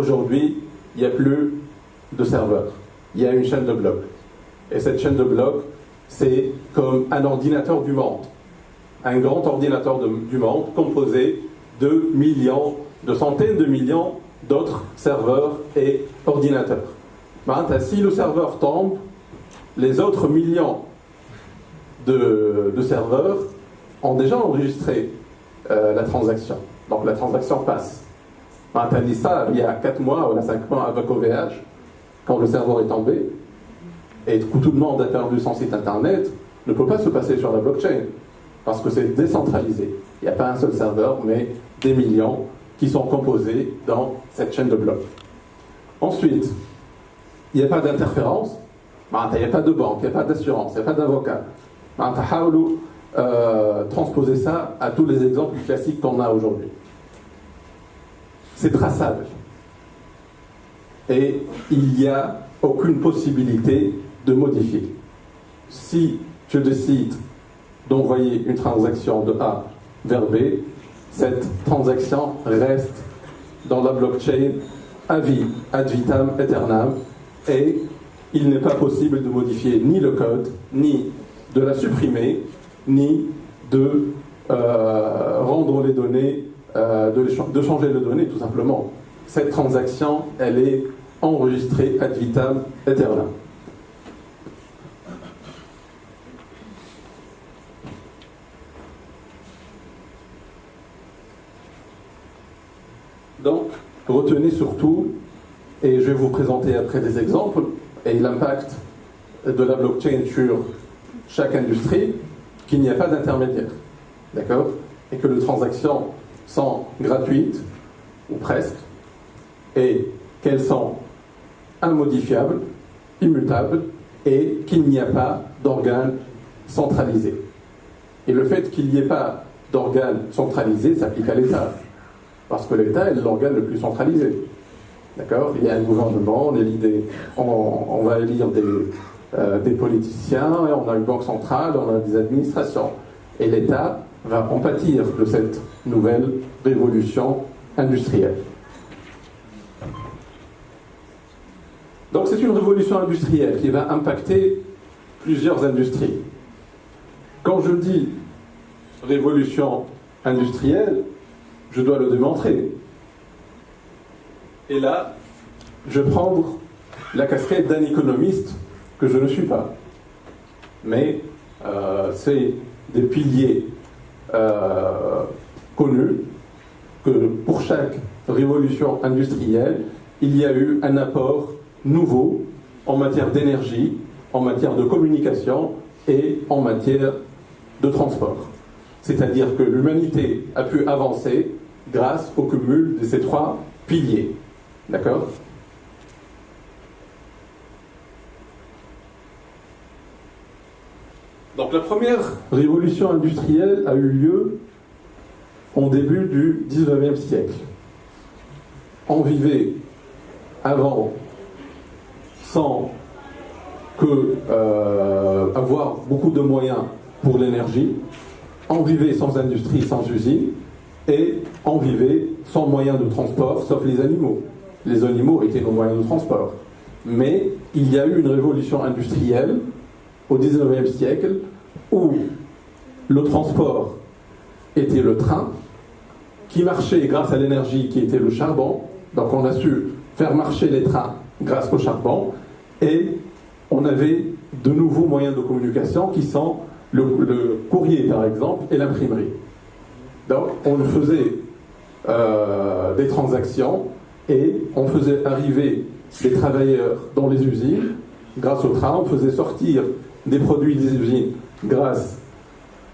aujourd'hui, il n'y a plus de serveurs. Il y a une chaîne de blocs. Et cette chaîne de blocs, c'est comme un ordinateur du monde. Un grand ordinateur du monde composé de millions, de centaines de millions d'autres serveurs et ordinateurs. Si le serveur tombe, les autres millions de serveurs ont déjà enregistré la transaction. Donc la transaction passe. Tu as dit ça il y a 4 mois ou 5 mois avec OVH, quand le serveur est tombé, et que tout le monde a perdu son site internet, ne peut pas se passer sur la blockchain, parce que c'est décentralisé. Il n'y a pas un seul serveur, mais des millions qui sont composés dans cette chaîne de blocs. Ensuite, il n'y a pas d'interférence, il n'y a pas de banque, il n'y a pas d'assurance, il n'y a pas d'avocat. Transposer ça à tous les exemples classiques qu'on a aujourd'hui. C'est traçable. Et il n'y a aucune possibilité de modifier. Si je décide d'envoyer une transaction de A vers B, cette transaction reste dans la blockchain à vie, ad vitam aeternam, et il n'est pas possible de modifier ni le code, ni de la supprimer, ni de rendre les données, de changer les données tout simplement. Cette transaction, elle est enregistrée ad vitam aeternam. Donc, retenez surtout, et je vais vous présenter après des exemples, et l'impact de la blockchain sur chaque industrie, qu'il n'y a pas d'intermédiaire, d'accord? Et que les transactions sont gratuites, ou presque, et qu'elles sont immodifiables, immutables, et qu'il n'y a pas d'organe centralisé. Et le fait qu'il n'y ait pas d'organe centralisé s'applique à l'État, parce que l'État est l'organe le plus centralisé. D'accord? Il y a un gouvernement, on va élire des politiciens, on a une banque centrale, on a des administrations. Et l'État va en pâtir de cette nouvelle révolution industrielle. Donc c'est une révolution industrielle qui va impacter plusieurs industries. Quand je dis révolution industrielle, je dois le démontrer. Et là, je vais prendre la casquette d'un économiste que je ne suis pas. Mais c'est des piliers connus que pour chaque révolution industrielle, il y a eu un apport nouveau en matière d'énergie, en matière de communication et en matière de transport. C'est-à-dire que l'humanité a pu avancer grâce au cumul de ces 3 piliers. D'accord? Donc la première révolution industrielle a eu lieu au début du 19e siècle. On vivait avant sans avoir beaucoup de moyens pour l'énergie, on vivait sans industrie, sans usine, et on vivait sans moyens de transport, sauf les animaux. Les animaux étaient nos moyens de transport. Mais il y a eu une révolution industrielle au 19e siècle où le transport était le train, qui marchait grâce à l'énergie qui était le charbon. Donc on a su faire marcher les trains grâce au charbon, et on avait de nouveaux moyens de communication qui sont le courrier par exemple et l'imprimerie. Donc on faisait des transactions et on faisait arriver des travailleurs dans les usines grâce au train, on faisait sortir des produits des usines grâce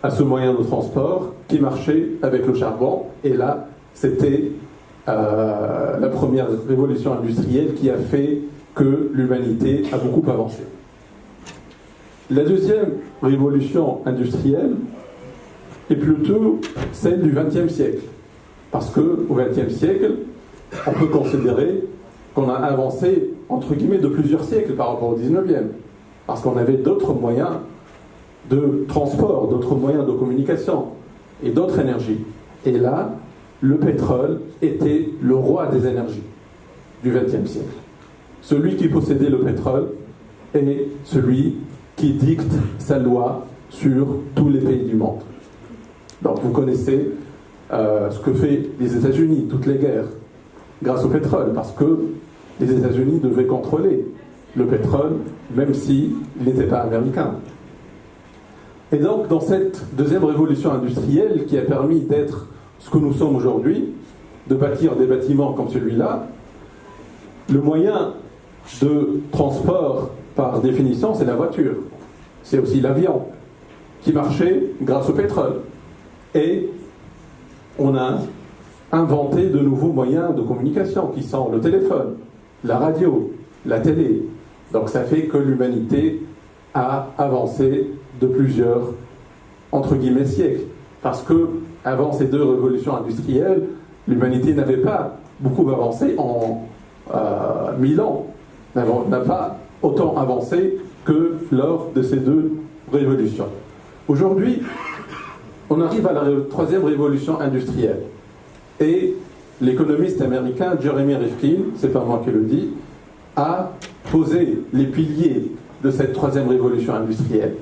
à ce moyen de transport qui marchait avec le charbon. Et là, c'était la première révolution industrielle qui a fait que l'humanité a beaucoup avancé. La deuxième révolution industrielle est plutôt celle du XXe siècle. Parce qu'au XXe siècle, on peut considérer qu'on a avancé, entre guillemets, de plusieurs siècles par rapport au XIXe. Parce qu'on avait d'autres moyens de transport, d'autres moyens de communication et d'autres énergies. Et là, le pétrole était le roi des énergies du XXe siècle. Celui qui possédait le pétrole est celui qui dicte sa loi sur tous les pays du monde. Donc vous connaissez ce que fait les États-Unis, toutes les guerres, grâce au pétrole, parce que les États-Unis devaient contrôler le pétrole, même s'il n'était pas américain. Et donc, dans cette deuxième révolution industrielle qui a permis d'être ce que nous sommes aujourd'hui, de bâtir des bâtiments comme celui-là, le moyen de transport, par définition, c'est la voiture. C'est aussi l'avion, qui marchait grâce au pétrole. Et on a inventé de nouveaux moyens de communication, qui sont le téléphone, la radio, la télé. Donc ça fait que l'humanité a avancé de plusieurs, entre guillemets, siècles. Parce que avant ces deux révolutions industrielles, l'humanité n'avait pas beaucoup avancé en 1000 ans. N'a pas autant avancé que lors de ces deux révolutions. Aujourd'hui, on arrive à la troisième révolution industrielle. Et l'économiste américain Jeremy Rifkin, c'est pas moi qui le dis, a posé les piliers de cette troisième révolution industrielle.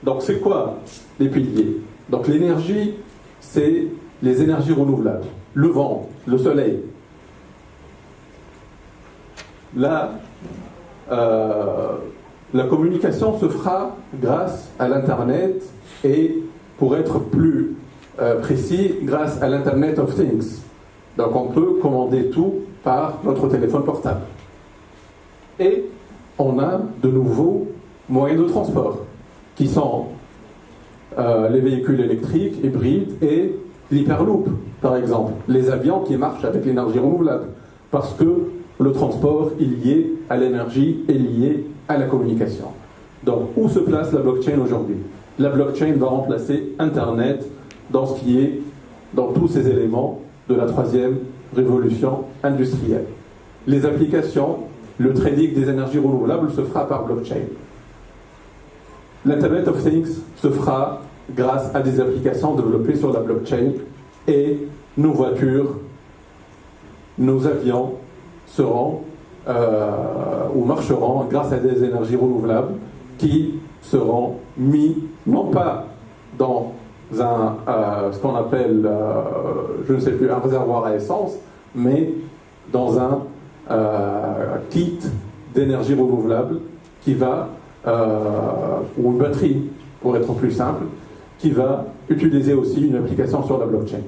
Donc c'est quoi les piliers? Donc l'énergie, c'est les énergies renouvelables. Le vent, le soleil. La communication se fera grâce à l'Internet et, pour être plus précis, grâce à l'Internet of Things. Donc on peut commander tout par notre téléphone portable. Et on a de nouveaux moyens de transport, qui sont les véhicules électriques, hybrides et l'hyperloop, par exemple. Les avions qui marchent avec l'énergie renouvelable. Parce que le transport est lié à l'énergie et lié à la communication. Donc, où se place la blockchain aujourd'hui? La blockchain va remplacer Internet dans tous ces éléments de la troisième révolution industrielle. Les applications, le trading des énergies renouvelables se fera par blockchain. L'Internet of Things se fera grâce à des applications développées sur la blockchain et nos voitures, nos avions seront ou marcheront grâce à des énergies renouvelables qui seront mis non pas dans ce qu'on appelle, je ne sais plus, un réservoir à essence, mais dans un kit d'énergie renouvelable qui va, ou une batterie pour être plus simple, qui va utiliser aussi une application sur la blockchain.